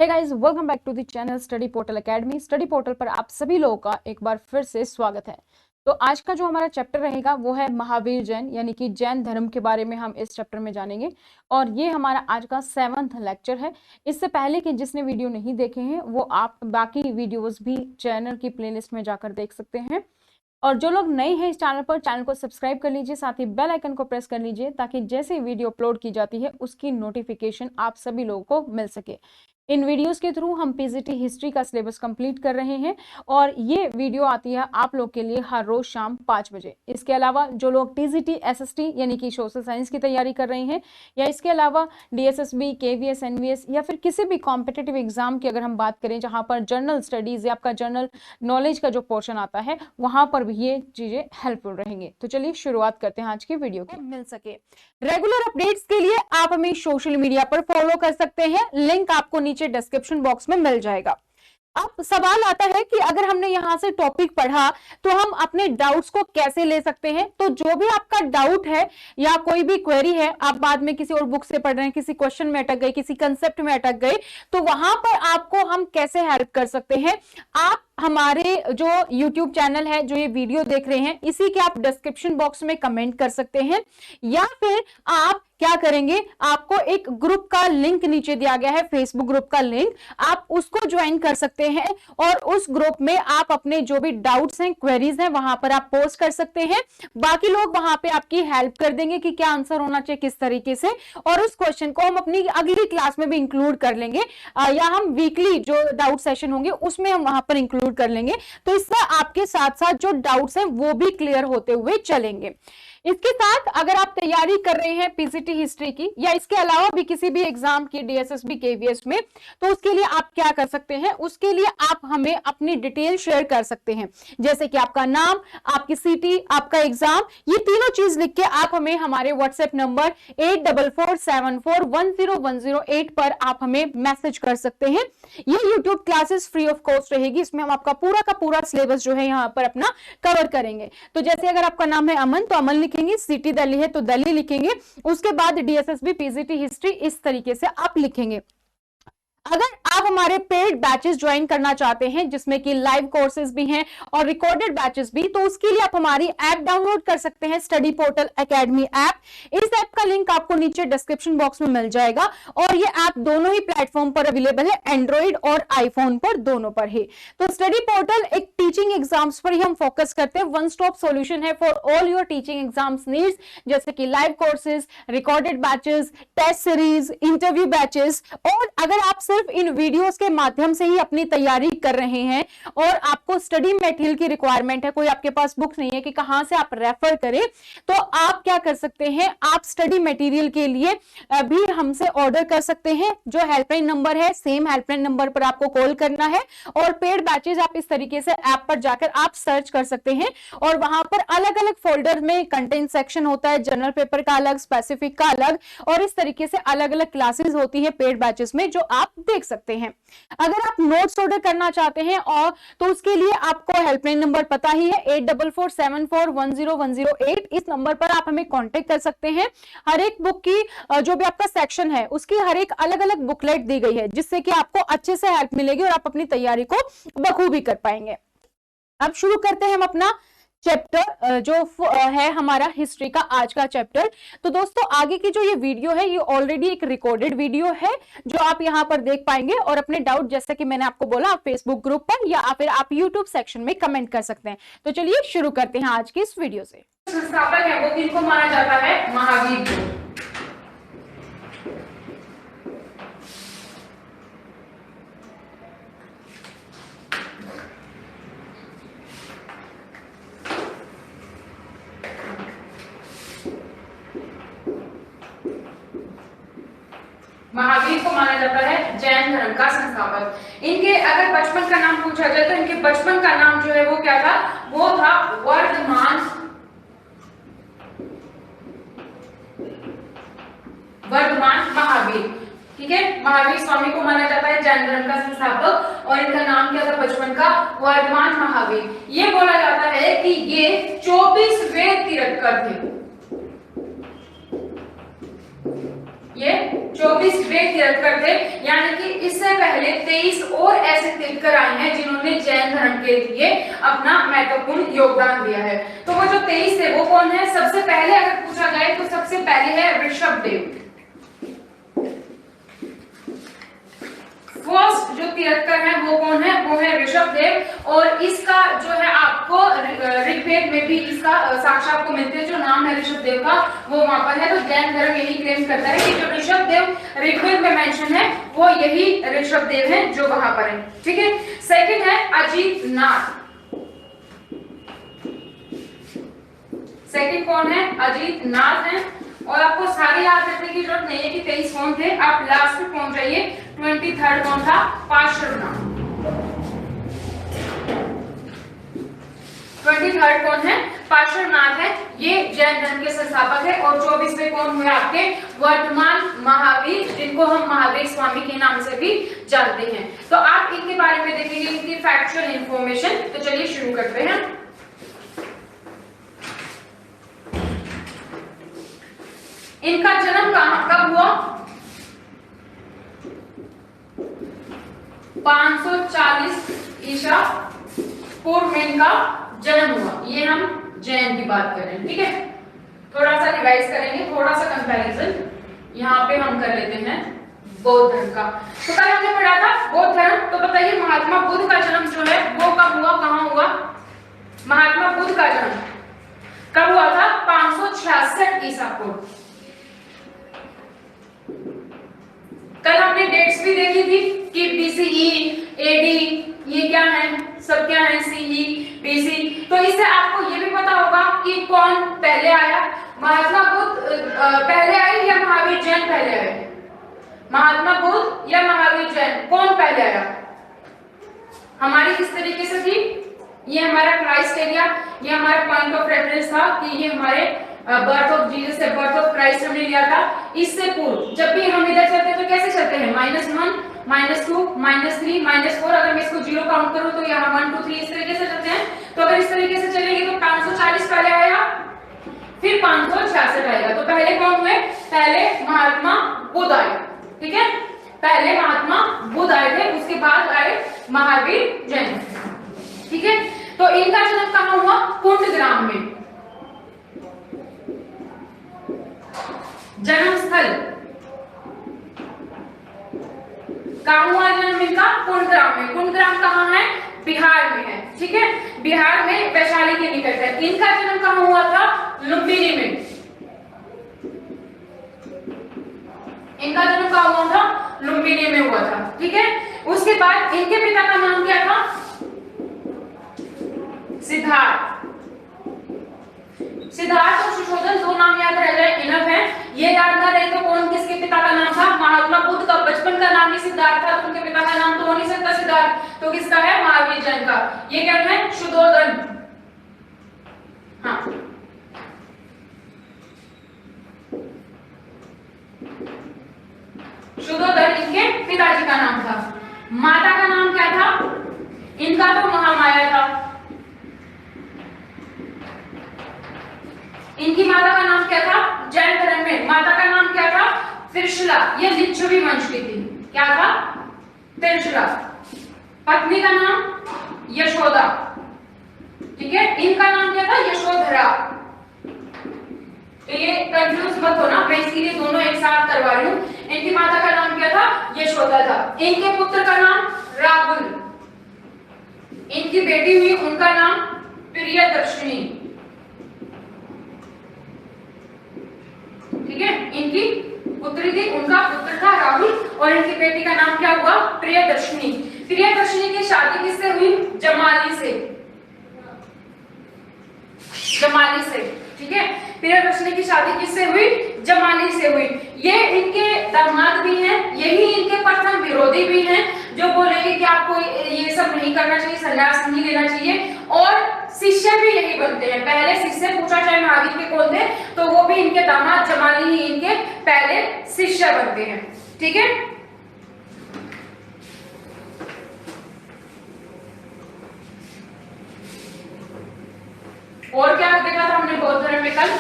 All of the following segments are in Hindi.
Hey guys, welcome back to the channel study portal academy. Study portal पर आप सभी लोगों का एक बार फिर से स्वागत है। तो आज का जो हमारा चैप्टर रहेगा वो है महावीर जैन, यानी कि जैन धर्म के बारे में हम इस चैप्टर में जानेंगे और ये हमारा आज का 7वां लेक्चर है। इससे पहले कि जिसने वीडियो नहीं देखे हैं वो आप बाकी वीडियोस भी चैनल की प्लेलिस्ट में जाकर देख सकते हैं। और जो लोग नए हैं इस चैनल पर, चैनल को सब्सक्राइब कर लीजिए, साथ ही बेल आइकन को प्रेस कर लीजिए ताकि जैसे वीडियो अपलोड की जाती है उसकी नोटिफिकेशन आप सभी लोगों को मिल सके। इन वीडियोस के थ्रू हम पीजीटी हिस्ट्री का सिलेबस कंप्लीट कर रहे हैं और ये वीडियो आती है आप लोग के लिए हर रोज शाम 5 बजे। इसके अलावा जो लोग टीजीटी एसएसटी यानी कि सोशल साइंस की तैयारी कर रहे हैं या इसके अलावा डीएसएसबी, केवीएस, एनवीएस या फिर किसी भी कॉम्पिटिटिव एग्जाम की अगर हम बात करें जहां पर जनरल स्टडीज या आपका जनरल नॉलेज का जो पोर्शन आता है वहां पर भी ये चीजें हेल्पफुल रहेंगे। तो चलिए शुरुआत करते हैं आज की वीडियो की। मिल सके रेगुलर अपडेट्स के लिए आप हमें सोशल मीडिया पर फॉलो कर सकते हैं, लिंक आपको नीचे डिस्क्रिप्शन बॉक्स में मिल जाएगा। अब सवाल आता है कि अगर हमने यहां से टॉपिक पढ़ा तो हम अपने डाउट्स को कैसे ले सकते हैं। तो जो भी आपका डाउट है या कोई भी क्वेरी है, आप बाद में किसी और बुक से पढ़ रहे हैं, किसी क्वेश्चन में अटक गए, किसी कंसेप्ट में अटक गए, तो वहां पर आपको हम कैसे हेल्प कर सकते हैं। आप हमारे जो YouTube चैनल है, जो ये वीडियो देख रहे हैं, इसी के आप डिस्क्रिप्शन बॉक्स में कमेंट कर सकते हैं या फिर आप क्या करेंगे, आपको एक ग्रुप का लिंक नीचे दिया गया है, फेसबुक ग्रुप का लिंक, आप उसको ज्वाइन कर सकते हैं और उस ग्रुप में आप अपने जो भी डाउट्स हैं, क्वेरीज हैं, वहां पर आप पोस्ट कर सकते हैं। बाकी लोग वहां पे आपकी हेल्प कर देंगे कि क्या आंसर होना चाहिए, किस तरीके से, और उस क्वेश्चन को हम अपनी अगली क्लास में भी इंक्लूड कर लेंगे या हम वीकली जो डाउट सेशन होंगे उसमें हम वहां पर इंक्लूड कर लेंगे। तो इससे आपके साथ साथ जो डाउट्स हैं वो भी क्लियर होते हुए चलेंगे। इसके साथ अगर आप तैयारी कर रहे हैं पीजीटी हिस्ट्री की या इसके अलावा भी किसी भी एग्जाम की, डीएसएसबी, केवीएस में, तो उसके लिए आप क्या कर सकते हैं, उसके लिए आप हमें अपनी डिटेल शेयर कर सकते हैं, जैसे कि आपका नाम, आपकी सिटी, आपका एग्जाम, ये तीनों चीज लिख के आप हमें हमारे व्हाट्सएप नंबर 8447410108 पर आप हमें मैसेज कर सकते हैं। ये YouTube classes free of cost रहेगी, इसमें हम आपका पूरा का पूरा सिलेबस जो है यहाँ पर अपना कवर करेंगे। तो जैसे अगर आपका नाम है अमन तो अमन लिखेंगे, सिटी दिल्ली है तो दिल्ली लिखेंगे, उसके बाद डीएसएसबी, पीजीटी हिस्ट्री, इस तरीके से आप लिखेंगे। अगर आप हमारे पेड बैचेस ज्वाइन करना चाहते हैं जिसमें कि लाइव कोर्सेज भी हैं और रिकॉर्डेड बैचेस भी, तो उसके लिए आप हमारी ऐप डाउनलोड कर सकते हैं, स्टडी पोर्टल एकेडमी ऐप। इस ऐप का लिंक आपको नीचे डिस्क्रिप्शन बॉक्स में मिल जाएगा और ये ऐप दोनों ही प्लेटफॉर्म पर अवेलेबल है, एंड्रॉइड और आईफोन पर, दोनों पर ही। तो स्टडी पोर्टल एक टीचिंग एग्जाम्स पर ही हम फोकस करते हैं, वन स्टॉप सॉल्यूशन है for all your teaching exams needs, जैसे कि live courses, recorded batches, test series, interview batches. और अगर आप सिर्फ इन वीडियोस के माध्यम से ही अपनी तैयारी कर रहे हैं और आपको स्टडी मटेरियल की रिक्वायरमेंट है, कोई आपके पास बुक नहीं है कि कहां से आप रेफर करें, तो आप क्या कर सकते हैं, आप स्टडी मटेरियल के लिए भी हमसे ऑर्डर कर सकते हैं। जो हेल्पलाइन नंबर है, सेम हेल्पलाइन नंबर पर आपको कॉल करना है और पेड बैचेज आप इस तरीके से ऐप पर जाकर आप सर्च कर सकते हैं और वहां पर अलग अलग फोल्डर में कंटेंट सेक्शन होता है, जनरल पेपर का अलग, स्पेसिफिक का अलग, और इस तरीके से अलग अलग क्लासेस होती है पेड बैचेस में, जो आप देख सकते हैं। अगर आप नोट्स ऑर्डर करना चाहते हैं और तो उसके लिए आपको हेल्पलाइन नंबर पता ही है, 8447410108। इस नंबर पर आप हमें कांटेक्ट कर सकते हैं। हर एक बुक की जो भी आपका सेक्शन है उसकी हर एक अलग अलग बुकलेट दी गई है, जिससे कि आपको अच्छे से हेल्प मिलेगी और आप अपनी तैयारी को बखूबी कर पाएंगे। अब शुरू करते हैं हम अपना चैप्टर जो है हमारा हिस्ट्री का आज का चैप्टर। तो दोस्तों आगे की जो ये वीडियो है ये ऑलरेडी एक रिकॉर्डेड वीडियो है जो आप यहाँ पर देख पाएंगे और अपने डाउट, जैसा कि मैंने आपको बोला, आप फेसबुक ग्रुप पर या फिर आप यूट्यूब सेक्शन में कमेंट कर सकते हैं। तो चलिए शुरू करते हैं आज की इस वीडियो से। संस्थापक है वो किनको माना जाता है, महावीर को। महावीर को माना जाता है जैन धर्म का संस्थापक। इनके अगर बचपन का नाम पूछा जाए तो इनके बचपन का नाम जो है वो क्या था, वो था वर्धमान महावीर। ठीक है, महावीर स्वामी को माना जाता है जैन धर्म का संस्थापक और इनका नाम क्या था बचपन का, वर्धमान महावीर। ये बोला जाता है कि ये 24 वेद तीर्थकर थे। ये 24 वेद तीर्थकर थे, यानी कि इससे पहले पहले 23 और ऐसे तीर्थकर आए हैं जिन्होंने जैन धर्म के लिए अपना महत्वपूर्ण योगदान दिया है। तो वो जो 23 थे वो कौन है? सबसे पहले अगर पूछा जाए तो सबसे पहले है ऋषभदेव। फर्स्ट जो तीर्थकर है वो कौन है? वो है ऋषभदेव। और इसका जो है आपको ऋग्वेद में भी इसका साक्ष्य आपको मिलते हैं, जो नाम है ऋषभदेव का वो वहां पर है। तो जैन धर्म यही क्लेम करता है कि जो ऋषभदेव ऋग्वेद में मेंशन है वो यही ऋषभदेव है जो वहां पर है। ठीक है। सेकंड है अजीत नाथ। सेकंड कौन है? अजीत नाथ है। और आपको सारे याद रखने की जरूरत नहीं है कि 23 कौन थे, आप लास्ट में पहुंच जाइए। 23rd कौन था? पार्श्वनाथ। 23rd कौन है? पार्श्वनाथ है। ये जैन धर्म के संस्थापक है। और 24वें कौन हुए आपके? वर्तमान महावीर, जिनको हम महावीर स्वामी के नाम से भी जानते हैं। तो आप इनके बारे में देखेंगे इनकी फैक्चुअल इंफॉर्मेशन। तो चलिए शुरू करते हैं। इनका जन्म कब हुआ? 540 ईसा पूर्व में इनका जन्म हुआ। ये हम जैन की बात कर रहे हैं। ठीक है। थोड़ा सा रिवाइज करेंगे, थोड़ा सा कंपैरिजन यहाँ पे हम कर लेते हैं बौद्ध धर्म का। तो कल हमने पढ़ा था बौद्ध धर्म। तो बताइए महात्मा बुद्ध का जन्म जो है वो कब हुआ, कहाँ हुआ? महात्मा बुद्ध का जन्म कब हुआ था? 566 ईसा पूर्व। कल हमने डेट्स भी देखी थी कि BCE, AD ये क्या है, सब क्या है, CE, BC। तो इससे आपको ये भी पता होगा कि कौन पहले आया, महात्मा बुद्ध पहले आए या महावीर जैन पहले आए? महात्मा बुद्ध या महावीर जैन कौन पहले आया? हमारी किस तरीके से थी? ये हमारा क्राइटेरिया, ये हमारा पॉइंट ऑफ रेफरेंस था कि ये हमारे बर्थ ऑफ जीसस से बर्थ ऑफ क्राइस्ट हमने लिया था। इससे पूर्व जब भी हम इधर चलते हैं तो कैसे चलते हैं? -1, -2, -3, -4। अगर मैं इसको 0 काउंट करूं तो यहाँ 1 2 3 इस तरीके से चलते हैं। तो अगर इस तरीके से चलेंगे तो 540 पहले आएगा, फिर 566 आएगा। तो पहले कौन हुए? पहले महात्मा बुद्ध आए। ठीक है। पहले महात्मा बुद्ध आए थे, उसके बाद आए महावीर जैन। ठीक है। तो इनका जन्म कहाँ हुआ? कुंडग्राम में। जन्म स्थल कहाँ हुआ जन्म इनका? कुंडग्राम में। कुंडग्राम कहाँ है? बिहार में है। ठीक है। बिहार में वैशाली के निकट है। इनका जन्म कहाँ हुआ था? लुम्बिनी में। इनका जन्म कहाँ हुआ था? लुम्बिनी में हुआ था। ठीक है। उसके बाद इनके पिता का नाम क्या था? सिद्धार्थ। सिद्धार्थ और सुशोधन, दो नाम याद रह जाए इनफ है। ये याद ना रहे तो कौन किसके पिता का नाम था? महात्मा बुद्ध का बचपन का नाम ही सिद्धार्थ था, तो उनके पिता का नाम तो हो नहीं सकता सिद्धार्थ। तो किसका है? महावीर जैन का। ये क्या है? सुशोधन। हाँ, सुशोधन इनके पिताजी का नाम था। माता का नाम क्या था? इनका तो महामाया था। इनकी माता का नाम क्या था? जैन धर्म में माता का नाम क्या था? त्रिशला। ये लिच्छवी वंश की थी। क्या था? त्रिशला। पत्नी का नाम यशोदा। ठीक है। इनका नाम क्या था? यशोधरा। तो ये कंफ्यूज मत होना, मैं इसके लिए दोनों एक साथ करवा रही हूँ। इनकी माता का नाम क्या था? यशोदा था। इनके पुत्र का नाम राहुल। इनकी बेटी हुई, उनका नाम प्रियदर्शनी। ठीक है। इनकी पुत्री थी, उनका पुत्र था राहुल, और इनकी बेटी का नाम क्या हुआ? प्रियदर्शनी। प्रियदर्शनी की शादी किससे हुई? जमाली से। जमाली से। ठीक है। प्रियदर्शनी की शादी किससे हुई? जमाली से हुई। ये इनके दामाद भी हैं, यही इनके प्रथम विरोधी भी हैं, जो बोलेंगे कि आपको ये सब नहीं करना चाहिए, संन्यास नहीं लेना चाहिए। और शिष्य भी यही बनते हैं। पहले शिष्य पूछा जाए महावीर के कौन थे, तो वो भी इनके दामाद जमाली ही इनके पहले शिष्य बनते हैं। ठीक है। और क्या देखा था हमने बौद्ध धर्म में? कल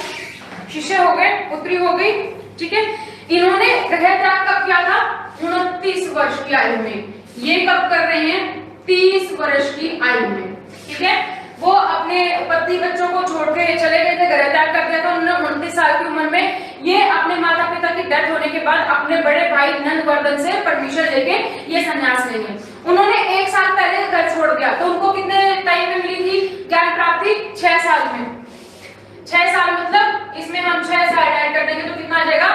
शिष्य हो गए, पुत्री हो गई। ठीक है। इन्होंने ग्रह त्याग कब किया था? 29 वर्ष की आयु में। ये कब कर रहे हैं? 30 वर्ष की आयु में। ठीक है, वो अपने पति बच्चों को छोड़ के चले गए थे, घर त्याग कर दिया था उन्होंने 29 साल की उम्र में। ये अपने माता पिता की डेथ होने के बाद अपने बड़े भाई नंदवर्धन से परमिशन लेके ये संन्यास लेंगे। उन्होंने 1 साल पहले घर छोड़ दिया, तो उनको कितने टाइम में मिली थी ज्ञान प्राप्ति? 6 साल में। 6 साल मतलब इसमें हम 6 साल ऐड कर देंगे तो कितना आ जाएगा?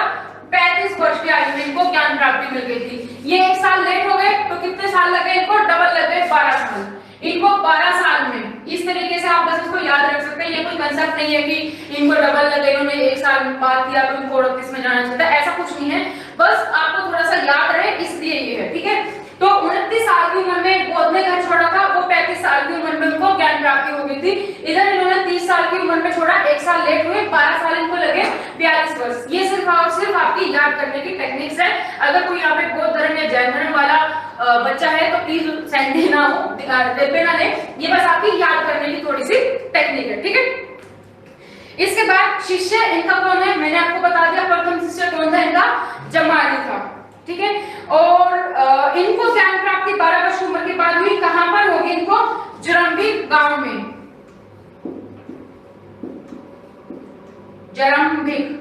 35 वर्ष की आयु में इनको ज्ञान प्राप्ति मिल गई थी। ये 1 साल लेट हो गए तो कितने साल लगे इनको? डबल लगे, 12 साल। इनको 12 साल में इस तरीके से आप बस इसको याद रख सकते हैं। ये कोई कंसेप्ट नहीं है कि इनको डबल लगे, इन्होंने 1 साल बाद किया तो इनको 38 में जाना चाहिए, ऐसा कुछ नहीं है। बस आपको थोड़ा सा याद रहे इसलिए ये है। ठीक है, तो 29 साल की उम्र में बौद्ध ने घर छोड़ा था, वो 35 साल की उम्र में उनको ज्ञान प्राप्ति हो गई थी। इधर इन्होंने 30 साल की उम्र में छोड़ा, 1 साल लेट हुए, 12 साल इनको लगे, 42 वर्ष। ये सिर्फ और सिर्फ आपकी याद करने की टेक्निक्स है। अगर कोई यहाँ पे बौद्ध धर्म या जैन धर्म वाला बच्चा है तो प्लीज सेंड देना हो, देना ले, ये बस आपकी याद करने की थोड़ी सी टेक्निक है। ठीक है, इसके बाद शिष्य इनका कौन है? मैंने आपको बता दिया, प्रथम शिष्य कौन था इनका? जमाली था। ठीक है, और इनको ज्ञान प्राप्ति 12 वर्ष की उम्र के बाद हुई। कहां पर होगी इनको? जरम्बिक गांव में। जरम्बिक,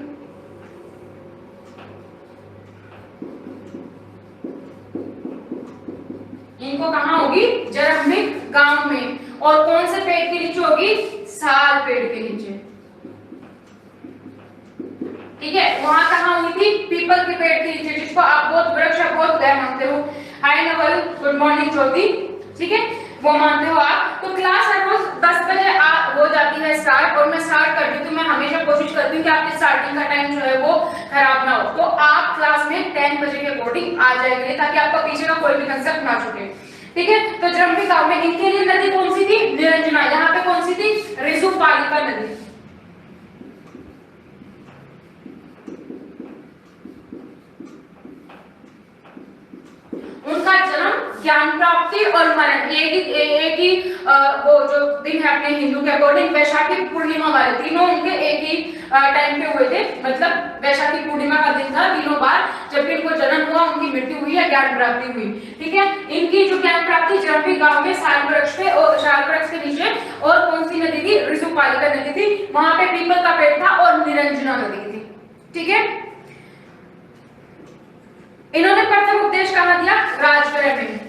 इनको कहां होगी? जरम्बिक गांव में। और कौन से पेड़ के नीचे होगी? साल पेड़ के नीचे। ठीक है, वहां कहां हुई थी? पीपल के पेड़ के नीचे, जिसको आप बहुत वृक्ष बहुत गए मानते हो। हाय नवल, गुड मॉर्निंग ज्योति। ठीक है, वो मानते हो आप। तो क्लास हर रोज 10 बजे हो जाती है स्टार्ट, और मैं स्टार्ट कर देती हूँ। मैं हमेशा कोशिश करती हूँ कि आपके स्टार्टिंग का टाइम जो है वो खराब ना हो। तो आप क्लास में 10 बजे के अकॉर्डिंग आ जाएंगे ताकि आपका पीछे का कोई भी कंसेप्ट ना छूटे। ठीक है, तो जरम्बिक गांव में इनके लिए नदी कौन सी थी? निरंजना। यहाँ पे कौन सी थी? ऋतुपालिका नदी। उनका जन्म, ज्ञान प्राप्ति और मरण एक ही वो जो दिन है अपने हिंदू के अकॉर्डिंग वैशाखी पूर्णिमा वाले, तीनों उनके एक ही टाइम पे हुए थे। मतलब वैशाखी पूर्णिमा का दिन था, तीनों बार जब इनको जन्म हुआ, उनकी मृत्यु हुई या ज्ञान प्राप्ति हुई। ठीक है, इनकी जो ज्ञान प्राप्ति जरम्बिक गांव में साल वृक्ष पे और साल वृक्ष के नीचे, और कौन सी नदी थी? ऋतुपालिका नदी थी। वहां पे पीपल का पेड़ था और निरंजना नदी थी। ठीक है, इन्होंने प्रथम उपदेश कहां दिया? राजगृह में।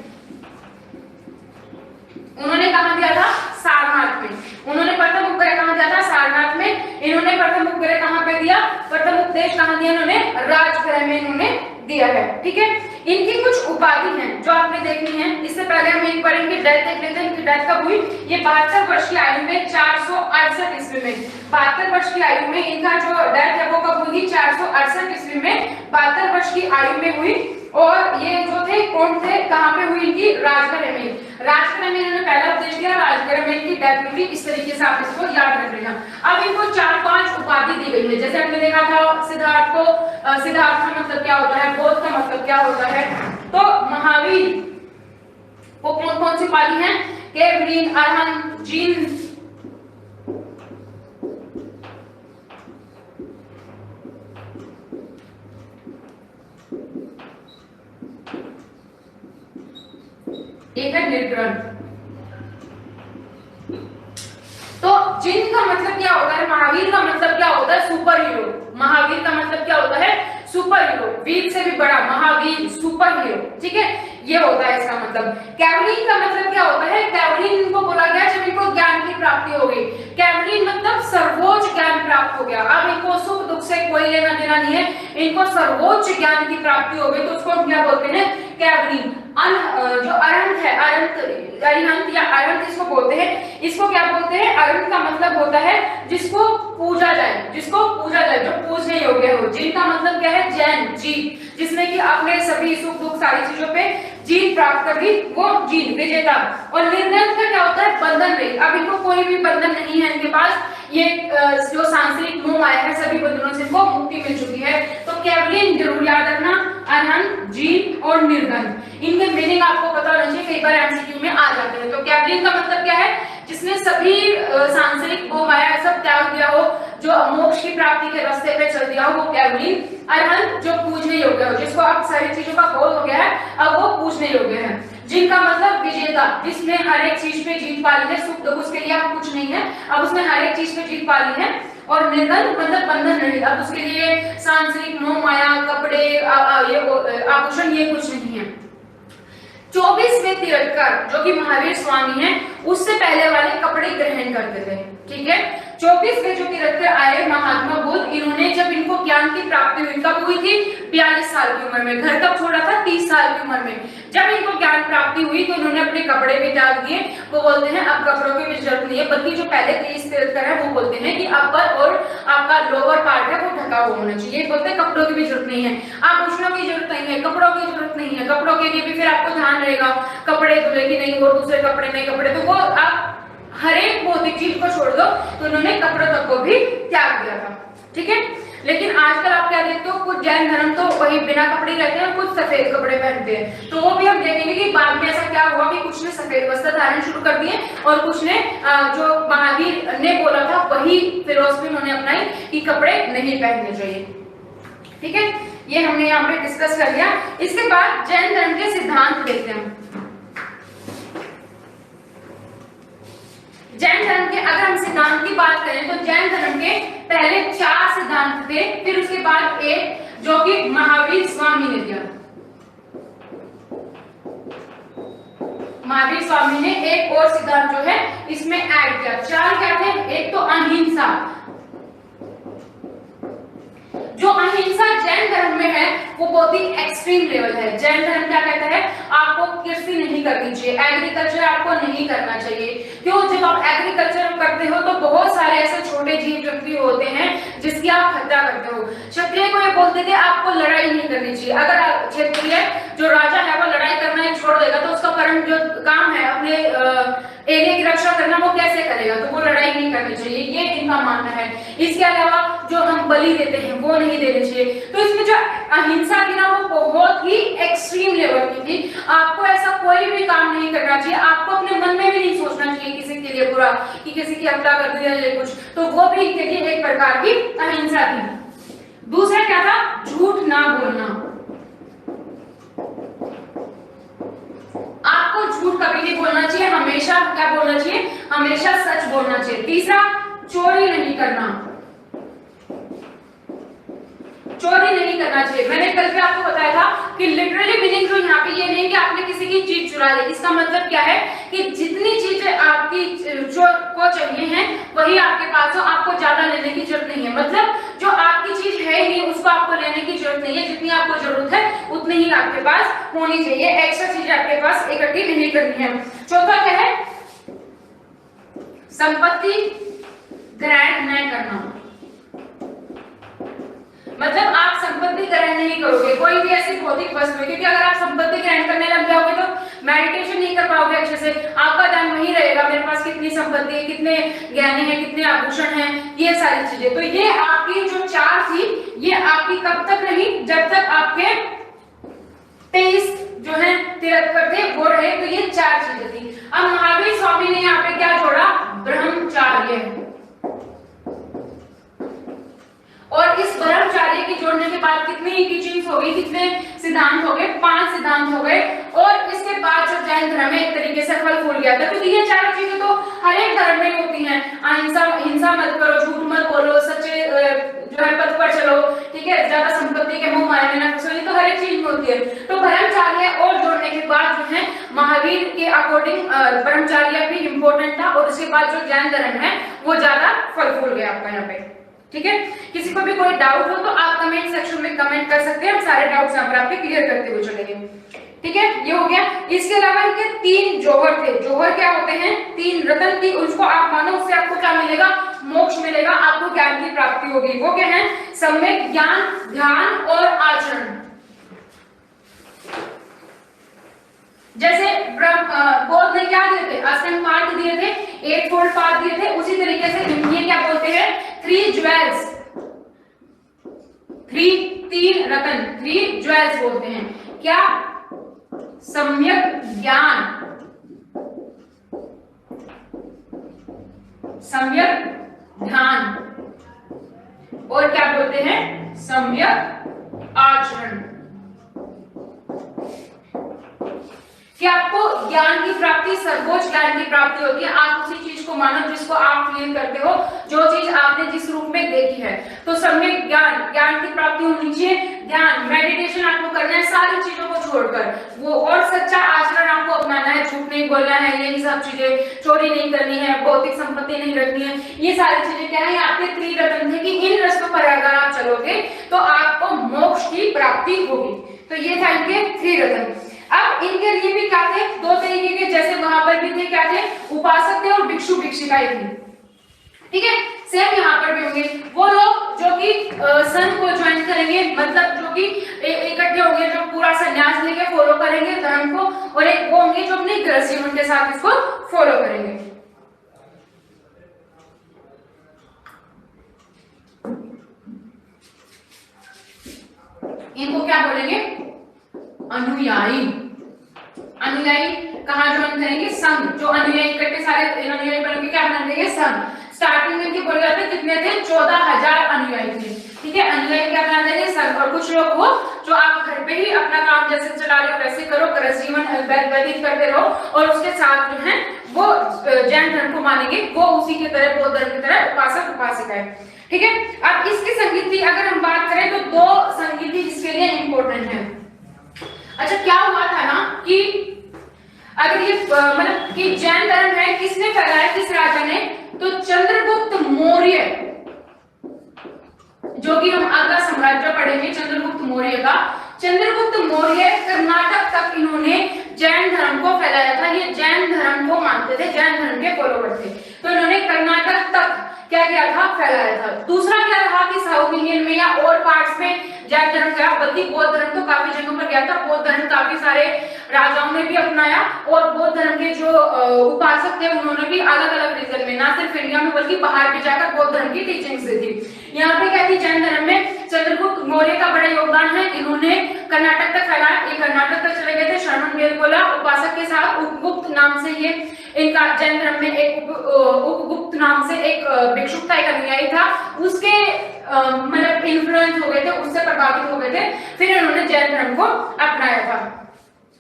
उन्होंने कहां दिया था? सारनाथ में। उन्होंने प्रथम उपदेश कहां दिया था? सारनाथ में। इन्होंने प्रथम उपदेश कहां पे दिया? प्रथम उपदेश कहां दिया इन्होंने? राजगृह में इन्होंने दिया है। ठीक है, इनकी कुछ उपाधि हैं जो आपने देखनी है। इससे पहले हम एक बार इनकी डेथ देख लेते हैं। इनकी डेथ कब हुई? ये 72 वर्ष की आयु में 468 ईस्वी में। 72 वर्ष की आयु में इनका जो डेथ है वो कब हुई? 468 ईस्वी में 72 वर्ष की आयु में हुई। और ये जो थे कौन थे? कहां पे हुई इनकी? राजगृह में। राजगृह में इन्होंने पहला उपदेश दिया, राजगृह में इनकी डेथ हुई। इस तरीके से आप इसको याद रख लेना। अब इनको 4-5 उपाधि दी गई है। जैसे हमने देखा था सिद्धार्थ को, सिद्धार्थ का मतलब क्या होता है, बोध का मतलब क्या होता है। तो महावीर को कौन कौन सी उपाधि है? केवलीन, अरहंत, जीन, एक है निर्ग्रंथ। तो जिन का मतलब क्या होता है? महावीर का मतलब क्या होता है? Super hero. महावीर का मतलब क्या होता है? Super hero. वीर से भी बड़ा, महावीर, सुपर हीरो। ठीक है, ये होता है इसका मतलब। कैवलीन का मतलब क्या होता है? कैवलीन इनको बोला गया जब इनको ज्ञान की प्राप्ति हो गई। कैवलीन मतलब सर्वोच्च ज्ञान प्राप्त हो गया। अब इनको सुख दुख से कोई लेना देना नहीं है, इनको सर्वोच्च ज्ञान की प्राप्ति हो गई, तो उसको क्या बोलते हैं? कैवलीन। जो अरहंत है, अरिहंत या अरहंत इसको बोलते हैं। इसको क्या बोलते हैं? अरहंत का मतलब होता है जिसको पूजा जाए, जिसको पूजा जाए, जो पूजने योग्य हो। जिनका मतलब क्या है? जैन, जीत, जिसने कि अपने सभी सुख दुख सारी चीजों पे जीत प्राप्त कर ली, वो जीत, विजेता। और निर्ग्रंथ का क्या होता है? बंधन रहित। अब इनको कोई भी बंधन नहीं है इनके पास। ये जो सांसारिक मोह माया है, सभी बंधनों से इनको मुक्ति मिल चुकी है। तो कैवलीन जरूर याद रखना, अरहंत, जीत और निर्ग्रंथ। इनके मीनिंग आपको पता होना चाहिए, कई बार एमसीक्यू में आ जाते हैं। तो कैवलीन का मतलब क्या है? जिसने सभी सांसारिक मोह माया सब त्याग दिया हो, जो मोक्ष की प्राप्ति के रास्ते पे चल दिया हो, वो कैवलीन। अरहंत जो पूजने योग्य हो, जिसको अब सारी चीजों का बोध हो गया है, अब वो पूजने योग्य है। जिनका मतलब विजेता, जिसने हर एक चीज पे जीत पा ली है, सुख दुख उसके लिए अब कुछ नहीं है, अब उसने हर एक चीज पे जीत पा ली है। और निर्गन मतलब बंधन रहित, अब उसके लिए सांसारिक मोह माया कपड़े ये आभूषण ये कुछ नहीं है। 24वें तीर्थंकर जो कि महावीर स्वामी हैं, उससे पहले वाले कपड़े ग्रहण करते थे, ठीक है। 24वें जो तीर्थंकर आए महात्मा बुद्ध, इन्होंने जब इनको ज्ञान की प्राप्ति हुई, कब हुई थी? 42 साल की उम्र में। घर कब छोड़ा था? 30 साल की उम्र में। जब इनको ज्ञान प्राप्ति हुई तो उन्होंने अपने कपड़े भी त्याग दिए। वो बोलते हैं अब कपड़ों की भी जरूरत नहीं है, बल्कि जो पहले 30 तीर्थंकर है वो बोलते हैं कि अपर और आपका लोअर पार्ट है वो ढका हुआ होना चाहिए। बोलते हैं कपड़ों की भी जरूरत नहीं है, आभूषणों की जरूरत नहीं है, कपड़ों की जरूरत नहीं है। कपड़ों के लिए भी फिर आपको ध्यान रहेगा, कपड़े धुले की नहीं, और दूसरे कपड़े नहीं कपड़े, तो वो आप हर एक भौतिक चीज को छोड़ दो। तो उन्होंने कपड़ों तक को भी त्याग दिया था, ठीक है। लेकिन आजकल आप क्या देखते हो, कुछ जैन धर्म तो वही बिना कपड़े रहते हैं, कुछ सफेद कपड़े पहनते हैं। तो वो भी हम देखेंगे कि बाद में ऐसा क्या हुआ कि कुछ ने सफेद वस्त्र धारण शुरू कर दिए और कुछ ने जो महावीर ने बोला था वही फिलॉसफी उन्होंने अपनाई कि कपड़े नहीं पहनने चाहिए, ठीक है। ये हमने यहाँ पे डिस्कस कर लिया। इसके बाद जैन धर्म के सिद्धांत देखते हैं। जैन धर्म के अगर हम सिद्धांत की बात करें तो जैन धर्म के पहले 4 सिद्धांत थे, फिर उसके बाद एक जो कि महावीर स्वामी ने दिया। महावीर स्वामी ने एक और सिद्धांत जो है इसमें ऐड किया। 4 क्या थे? एक तो अहिंसा, जो अहिंसा जैन धर्म में है वो बहुत ही एक्सट्रीम लेवल है। जैन धर्म क्या कहता है? आपको कृषि नहीं करनी चाहिए, एग्रीकल्चर आपको नहीं करना चाहिए। क्यों? जब आप एग्रीकल्चर करते हो तो बहुत सारे ऐसे छोटे जीव जंतु होते हैं जिसकी आप हत्या करते हो। क्षत्रिय को ये बोलते थे आपको लड़ाई नहीं करनी चाहिए। अगर क्षत्रिय जो राजा है वो लड़ाई करना ही छोड़ देगा तो उसका परम जो काम है अपने एरिया की रक्षा करना वो कैसे करेगा? तो वो लड़ाई नहीं करनी चाहिए, ये इनका मानना है। इसके अलावा जो हम बलि देते हैं वो नहीं देने चाहिए। तो इसमें जो अहिंसा थी ना वो बहुत ही एक्सट्रीम लेवल की थी। आपको ऐसा कोई भी काम नहीं करना चाहिए, आपको अपने मन में भी नहीं सोचना चाहिए किसी के लिए बुरा कि किसी की हत्या कर दी या कुछ, तो वो भी इनके लिए एक प्रकार की अहिंसा थी। दूसरा क्या था? झूठ ना बोलना। आपको झूठ कभी नहीं बोलना चाहिए, हमेशा क्या बोलना चाहिए? हमेशा सच बोलना चाहिए। तीसरा, चोरी नहीं करना, चोरी नहीं करना चाहिए। मैंने कल भी आपको बताया था कि लिटरली मीनिंग जो यहाँ पे ये नहीं कि आपने किसी की चीज चुरा ली। इसका मतलब क्या है कि जितनी चीजें आपकी को चाहिए हैं वही आपके पास हो, आपको ज्यादा लेने की जरूरत नहीं है। मतलब जो आपकी चीज है ही नहीं उसको आपको लेने की जरूरत नहीं है, जितनी आपको जरूरत है उतनी ही आपके पास होनी चाहिए, एक्स्ट्रा चीजें आपके पास इकट्ठी नहीं करनी है। चौथा क्या है? संपत्ति ग्रहण न करना। मतलब आप संपत्ति ग्रहण नहीं करोगे कोई भी ऐसी भौतिक वस्तु, क्योंकि अगर आप संपत्ति ग्रहण करने लग जाओगे तो मेडिटेशन नहीं कर पाओगे अच्छे से। आपका ध्यान वही रहेगा मेरे पास कितनी संपत्ति है, कितने गहने हैं, कितने आभूषण हैं, ये सारी चीजें। तो ये आपकी जो 4 थी ये आपकी कब तक रही? जब तक आपके 23 जो है तीर्थंकर थे वो रहे। तो ये 4 चीजें थी। अब महावीर स्वामी ने यहाँ पे क्या जोड़ा? ब्रह्मचार्य। और इस ब्रह्मचार्य की जोड़ने के बाद कितनी टीचिंग्स हो गई, कितने सिद्धांत हो गए? 5 सिद्धांत हो गए। और इसके बाद जो जैन धर्म है एक तरीके से फल फूल गया था, क्योंकि ये 4 चीजें तो हर एक धर्म में होती हैं। अहिंसा, हिंसा मत करो, झूठ मत बोलो, सच्चे जो है पथ पर चलो, ठीक है, ज्यादा संपत्ति के मोह माया में ना फंसो, ये तो हर एक चीज में होती है। तो ब्रह्मचार्य और जोड़ने के बाद जो है महावीर के अकॉर्डिंग ब्रह्मचार्य भी इंपॉर्टेंट था, और उसके बाद जो जैन धर्म है वो ज्यादा फल फूल गया आपका यहाँ पे, ठीक है। किसी को भी कोई डाउट हो तो आप कमेंट सेक्शन में कमेंट कर सकते हैं, हम सारे डाउट्स यहाँ पर आपके क्लियर करते हुए चलेंगे, ठीक है। ये हो गया। इसके अलावा इनके 3 जौहर थे। जौहर क्या होते हैं? 3 रत्न की, उसको आप मानो, उससे आपको क्या मिलेगा? मोक्ष मिलेगा, आपको ज्ञान की प्राप्ति होगी। वो क्या है? सम्यक ज्ञान, ध्यान और आचरण। जैसे बौद्ध ने क्या दिए थे? अष्टांग मार्ग दिए थे, 8 फोल्ड पाथ दिए थे। उसी तरीके से ये क्या बोलते हैं? 3 ज्वेल्स, 3 रतन, 3 ज्वेल्स बोलते हैं। क्या? सम्यक ज्ञान, सम्यक ध्यान, और क्या बोलते हैं? सम्यक आचरण। कि आपको ज्ञान की प्राप्ति, सर्वोच्च ज्ञान की प्राप्ति होती है। आप उसी चीज को मानो जिसको आप फील करते हो, जो चीज आपने जिस रूप में देखी है। तो सम्यक ज्ञान, ज्ञान की प्राप्ति होनी चाहिए। ध्यान, मेडिटेशन आपको करना है सारी चीजों को छोड़कर, वो और सच्चा आचरण आपको अपनाना है। झूठ नहीं बोलना है, यही सब चीजें, चोरी नहीं करनी है, भौतिक संपत्ति नहीं रखनी है। ये सारी चीजें क्या है, आपके त्रिरत्न थे कि इन रस्तों पर अगर आप चलोगे तो आपको मोक्ष की प्राप्ति होगी। तो ये था इनके त्रिरत्न। अब इनके लिए भी क्या थे, दो तरीके के, जैसे वहां पर भी थे, क्या थे, उपासक थे और भिक्षु भिक्षिकाएं थी। ठीक है, सेम यहाँ पर भी होंगे वो लोग जो कि संघ को ज्वाइन करेंगे, मतलब जो कि इकट्ठे होंगे, जो पूरा संन्यास लेके फॉलो करेंगे धर्म को, और एक वो होंगे जो अपने गृहस्थ जीवन के साथ इसको फॉलो करेंगे। इनको क्या बोलेंगे, अनुयायी। अनुयायी कहाँ ज्वाइन करेंगे, संघ। जो अनुयायी इकट्ठे सारे अनुयायी बनके क्या बना देंगे, संघ। स्टार्टिंग में इनके बोले जाते कितने थे, 14,000 अनुयायी थे। ठीक है, अनुयायी क्या बना देंगे, संघ। और कुछ लोग वो जो आप घर पे ही अपना काम जैसे चला रहे हो वैसे करो, गृहस्थ जीवन व्यतीत करते रहो, और उसके साथ जो है वो जैन धर्म को मानेंगे, वो उसी की तरह, बौद्ध धर्म की तरह उपासक उपासिका है। ठीक है, अब इसकी संगीति अगर हम बात करें तो दो संगीति इसके लिए इंपॉर्टेंट है। अच्छा, क्या हुआ था ना कि अगर ये मतलब कि जैन धर्म है, किसने फैलाया, किस राजा ने, तो चंद्रगुप्त मौर्य, जो कि हम आगरा साम्राज्य पढ़ेंगे चंद्रगुप्त मौर्य का। चंद्रगुप्त मौर्य कर्नाटक तक इन्होंने जैन धर्म को फैलाया था। ये जैन धर्म को मानते थे, जैन धर्म के फॉलोवर थे, तो इन्होंने कर्नाटक तक क्या किया था, फैलाया था। दूसरा क्या रहा कि साउथ इंडियन में या और पार्ट्स में जैन धर्म गया, बल्कि बौद्ध धर्म तो काफी जगहों पर गया था। बौद्ध धर्म काफी सारे राजाओं ने भी अपनाया, और बौद्ध धर्म के जो उपासक थे उन्होंने भी अलग अलग रीजन में, ना सिर्फ इंडिया में बल्कि बाहर भी जाकर बौद्ध धर्म की टीचिंग्स दी थी। यहाँ पे क्या थी, जैन धर्म में चंद्रगुप्त मौर्य का बड़ा योगदान है। इन्होंने कर्नाटक तक फैलाया, ये कर्नाटक तक चले गए थे। शरवण बेलगोला उपासक के साथ, उपगुप्त नाम से ये इनका जैन धर्म में एक उपगुप्त नाम से एक भिक्षुक था, एक अनुयायी था, उसके मतलब इन्फ्लुएंस हो गए थे, उससे प्रभावित हो गए थे, फिर इन्होंने जैन धर्म को अपनाया था।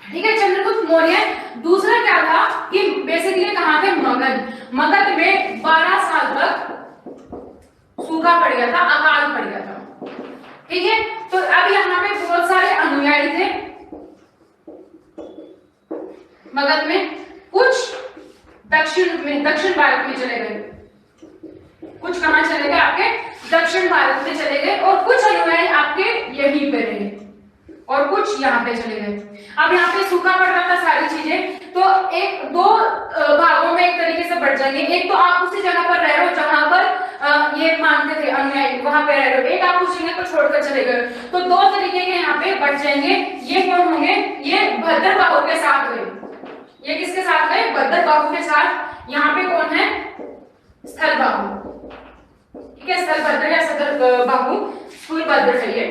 ठीक है, चंद्रगुप्त मौर्य। दूसरा क्या था कि बेसिकली कहाँ थे, मगध। मगध में 12 साल तक सूखा पड़ गया था, अकाल पड़ गया था। ठीक है, तो अब यहाँ पे बहुत सारे अनुयायी थे मगध में। कुछ दक्षिण भारत में चले गए, कुछ कहां चले गए, आपके दक्षिण भारत में चले गए, और कुछ अनुयायी आपके यहीं पे रहे, और कुछ यहाँ पे चले गए। अब यहाँ पे सूखा पड़ रहा था सारी चीजें, तो एक दो भागों में एक तरीके से बढ़ जाएंगे। एक तो आप उसी जगह पर रह रहे हो जहां पर ये मानते थे अनुयायी, वहां पे रह रहे हो। एक आप उस जगह को छोड़कर चले गए, तो दो तरीके के यहाँ पे बढ़ जाएंगे। ये कौन होंगे, ये भद्रबाहु के साथ गए। ये किसके साथ गए, भद्रबाहु के साथ। यहाँ पे कौन है, स्थलबाहु। ठीक है, स्थलभद्र या सदरबाहु, स्थूलभद्र है ये।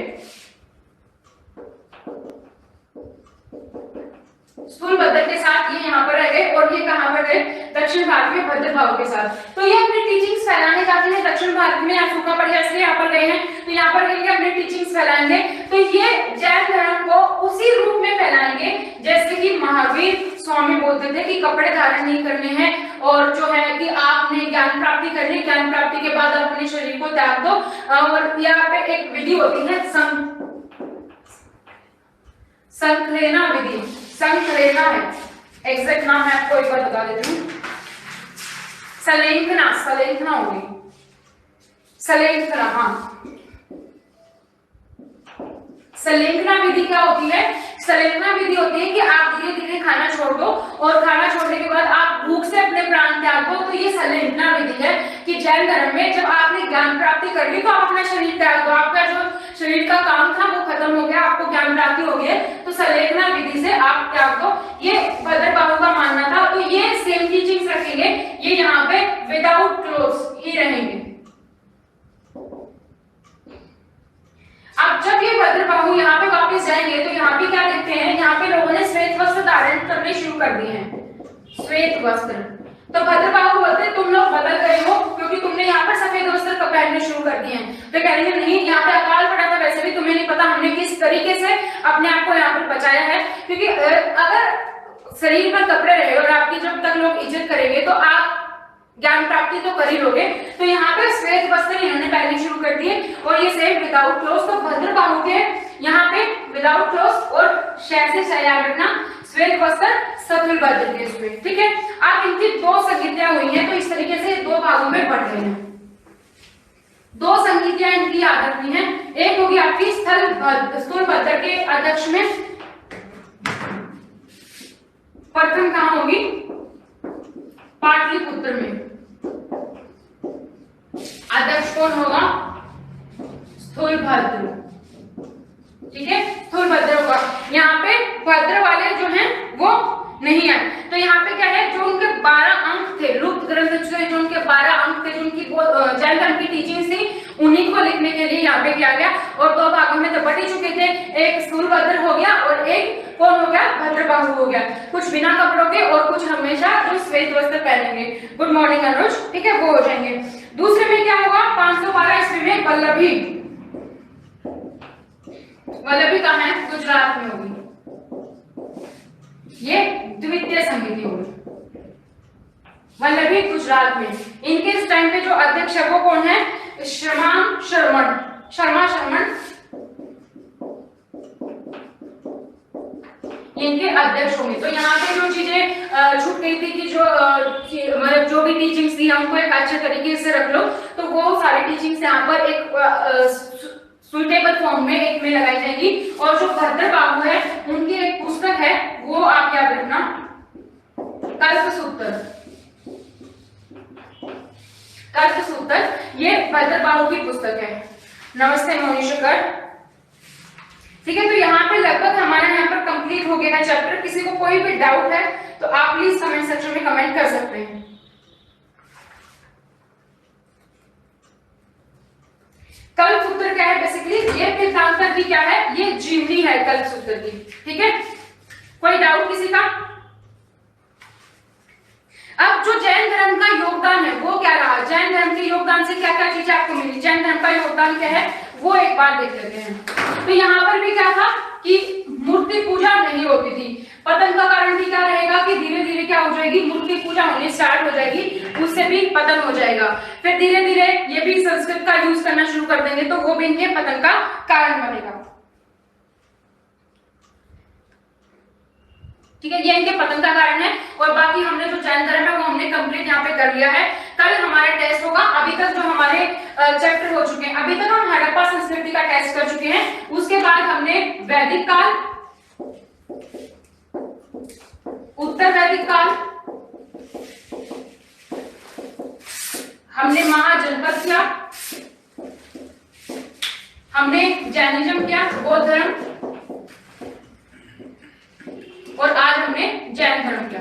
स्थूलभद्र के साथ ये यहाँ पर रह गए, और ये कहाँ पर गए, दक्षिण भारत में भद्रबाहु के साथ। तो ये अपनी टीचिंग्स फैलाने जाते हैं दक्षिण भारत में, यहाँ सूखा पड़ गया इसलिए यहाँ पर गए हैं, तो यहाँ पर गए अपनी टीचिंग्स फैलाएंगे। तो ये जैन धर्म को उसी रूप में फैलाएंगे जैसे कि महावीर स्वामी बोलते थे कि कपड़े धारण नहीं करने हैं, और जो है कि आपने ज्ञान प्राप्ति करनी, ज्ञान प्राप्ति के बाद अपने शरीर को त्याग दो। और यहाँ पे एक विधि होती है संकलेना विधि, संकलेना है, एग्जैक्ट नाम मैं आपको एक बार बता देती हूँ। सलेंखना, सलेंखना होगी, सलेंखना। हाँ, सलेंखना विधि क्या होती है, सलेंखना विधि होती है कि आप धीरे धीरे खाना छोड़ दो, और खाना छोड़ने के बाद आप भूख से अपने प्राण त्याग दो। तो ये सलेंखना विधि है कि जैन धर्म में जब आपने ज्ञान प्राप्ति कर ली तो आप अपना शरीर त्याग दो, आपका जो शरीर का काम था वो खत्म हो गया, आपको ज्ञान प्राप्ति हो गई, तो सलेंखना विधि से आप त्याग दो। ये भद्रबाहु का मानना था। तो ये सेम टीचिंग्स रखेंगे, ये यहाँ पे विदाउट क्लोथ्स ही रहेंगे। अब जब ये भद्रबाहु यहाँ पे वापस जाएंगे तो यहाँ पे क्या देखते हैं, यहाँ पे लोगों ने श्वेत वस्त्र धारण करने शुरू कर दिए हैं, श्वेत वस्त्र। तो भद्रबाहु बोलते हैं तुम लोग बदल गए हो, क्योंकि तुमने यहाँ पर सफेद वस्त्र पहनने शुरू कर दिए हैं। तो कह रहे हैं नहीं, यहाँ पे अकाल पड़ा था, वैसे भी तुम्हें नहीं पता हमने किस तरीके से अपने आप को यहाँ पर बचाया है। क्योंकि अगर शरीर पर कपड़े रहे और आपकी जब तक लोग इज्जत करेंगे तो आप ज्ञान प्राप्ति तो कर ही लोगे। तो यहाँ पे श्वेत वस्त्र इन्होंने पहले शुरू कर दिए और ये सेम विदाउट क्लोज, तो भद्र बाहु के यहाँ पे विदाउट क्लोज और शय से शय याद रखना, श्वेत वस्त्र सफल भद्र के इसमें, ठीक है। अब इनकी दो संगीतियां हुई हैं, तो इस तरीके से दो भागों में बढ़ गए हैं। दो संगीतियां इनकी याद रखनी है, एक होगी आपकी स्थूल भद्र के अध्यक्ष में, प्रथम कहां होगी, पाटलिपुत्र में। अध्यक्ष कौन होगा, स्थूल भद्र, ठीक है, स्थूल भद्र होगा। यहाँ पे भद्र वाले जो हैं वो नहीं है, तो यहाँ पे क्या है, जो उनके 12 अंक थे, लुप्त ग्रंथ से जो उनके 12 अंक थे, जो उनकी जैन धर्म की टीचिंग्स थी, उन्हीं को लिखने के लिए यहाँ पे किया गया। और दो भागों में तो बट ही चुके थे, एक स्थूल भद्र हो गया और एक कौन हो गया, भद्रबाहु हो गया। कुछ बिना कपड़ों के और कुछ हमेशा जो श्वेत वस्त्र पहनेंगे। गुड मॉर्निंग अनुज, ठीक है, वो हो जाएंगे। दूसरे में क्या होगा, 512 ईस्वी में वल्लभी, वल्लभी कहाँ है, गुजरात में होगी, ये द्वितीय संगीति होगी, वल्लभी गुजरात में। इनके इस टाइम पे जो अध्यक्ष है वो कौन है, शर्मा शर्मन, इनके अध्यक्ष होंगे। तो यहाँ पे जो चीजें छूट गई थी कि जो मतलब जो भी टीचिंग्स थी हमको एक अच्छे तरीके से रख लो, तो वो सारी टीचिंग्स यहाँ पर एक सुइटेबल फॉर्म में एक में लगाई जाएगी। और जो भद्र बाबू है उनकी एक पुस्तक है, वो आप याद रखना, कल्पसूत्र, ये भद्र बाबू की पुस्तक है। नमस्ते मोनिशकर, ठीक है। तो यहाँ पे लगभग हमारा यहाँ पर कंप्लीट हो गया है चैप्टर। किसी को कोई भी डाउट है तो आप प्लीज कमेंट सेक्शन में कमेंट कर सकते हैं। कल्पसूत्र क्या है, बेसिकली ये तीर्थंकर की क्या है, ये जीवनी है कल्पसूत्र की, ठीक है। कोई डाउट किसी का? अब जो जैन धर्म का योगदान है वो क्या रहा, जैन धर्म के योगदान से क्या क्या चीजें आपको मिली, जैन धर्म का योगदान क्या है वो एक बार देख लेते हैं। तो यहाँ पर भी क्या था कि मूर्ति पूजा नहीं होती थी। पतन का कारण भी क्या रहेगा कि धीरे धीरे क्या हो जाएगी, मूर्ति पूजा होनी स्टार्ट हो जाएगी, उससे भी पतन हो जाएगा। फिर धीरे धीरे ये भी संस्कृत का यूज करना शुरू कर देंगे, तो वो भी इनके पतन का कारण बनेगा, ठीक है। ये इनके पतन का कारण है। और बाकी हमने जो जैन धर्म है वो हमने कंप्लीट यहाँ पे कर लिया है। कल हमारा टेस्ट होगा। अभी तक जो हमारे चैप्टर हो चुके हैं, अभी तक हम हड़प्पा संस्कृति का टेस्ट कर चुके हैं। उसके बाद हमने वैदिक काल, उत्तर वैदिक काल, हमने महाजनपद किया, हमने जैनिज्म किया, बौद्ध धर्म, और आज हमने जैन धर्म किया,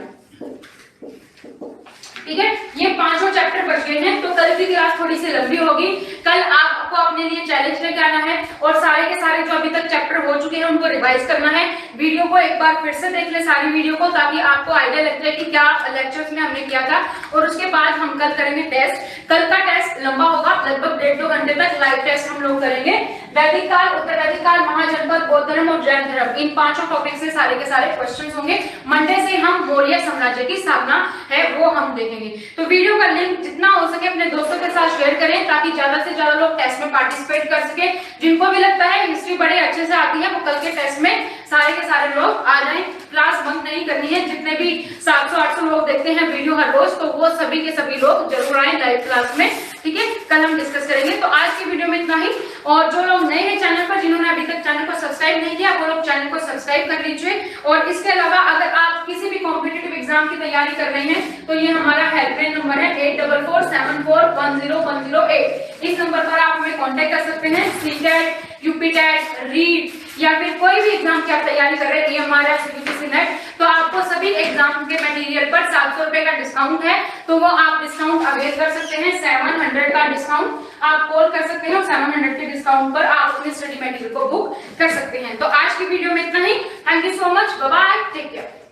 ठीक है। ये पांचों चैप्टर बच गए हैं। तो कल की क्लास थोड़ी सी लंबी होगी। कल आपको अपने लिए चैलेंज लेके आना है और सारे के सारे जो अभी तक चैप्टर हो चुके हैं उनको रिवाइज करना है। वीडियो को एक बार फिर से देख ले, सारी वीडियो को, ताकि आपको आइडिया लग जाए कि क्या लेक्चर्स में हमने किया था। और उसके बाद हम कल करेंगे टेस्ट। कल का टेस्ट लंबा होगा, लगभग 1.5-2 घंटे तक लाइव टेस्ट हम लोग करेंगे। वैदिक काल, उत्तर वैदिक काल, महाजनपद, बौद्ध धर्म और जैन धर्म, इन पांचों टॉपिक से सारे के सारे क्वेश्चंस होंगे। मंडे से हम मौर्य साम्राज्य की स्थापना है वो हम देखेंगे। तो वीडियो का लिंक जितना हो सके अपने दोस्तों के साथ शेयर करें, ताकि ज्यादा से ज्यादा लोग टेस्ट में पार्टिसिपेट कर सके। जिनको भी लगता है हिस्ट्री बड़े अच्छे से आती है, वो कल के टेस्ट में सारे के सारे लोग आ जाएं। क्लास बंद नहीं करनी है। जितने भी 700-800 लोग देखते हैं वीडियो हर रोज, तो वो सभी के सभी लोग जरूर आए लाइव क्लास में, ठीक है। कल हम डिस्कस करेंगे। तो आज की वीडियो में इतना ही। और जो लोग नए हैं चैनल पर, जिन्होंने अभी तक चैनल को सब्सक्राइब नहीं किया, वो लोग चैनल को सब्सक्राइब कर लीजिए। और इसके अलावा अगर आप किसी भी कॉम्पिटिटिव एग्जाम की तैयारी कर रहे हैं, तो ये हमारा हेल्पलाइन नंबर है 8447410108। इस नंबर पर आप हमें कांटेक्ट कर सकते हैं। सीटेट, यूपीटेट, रीड या फिर कोई भी एग्जाम की आप तैयारी कर रहे हैं, ये हमारा सीबीएसई नेट, तो आपको सभी एग्जाम के मटेरियल पर 700 रुपए का डिस्काउंट है। तो वो आप डिस्काउंट अवेल कर सकते हैं। 700 का डिस्काउंट आप कॉल कर सकते हैं और 700 के डिस्काउंट पर आप अपने स्टडी मटेरियल को बुक कर सकते हैं। तो आज की वीडियो में इतना ही। Thank you so much, bye bye, take care.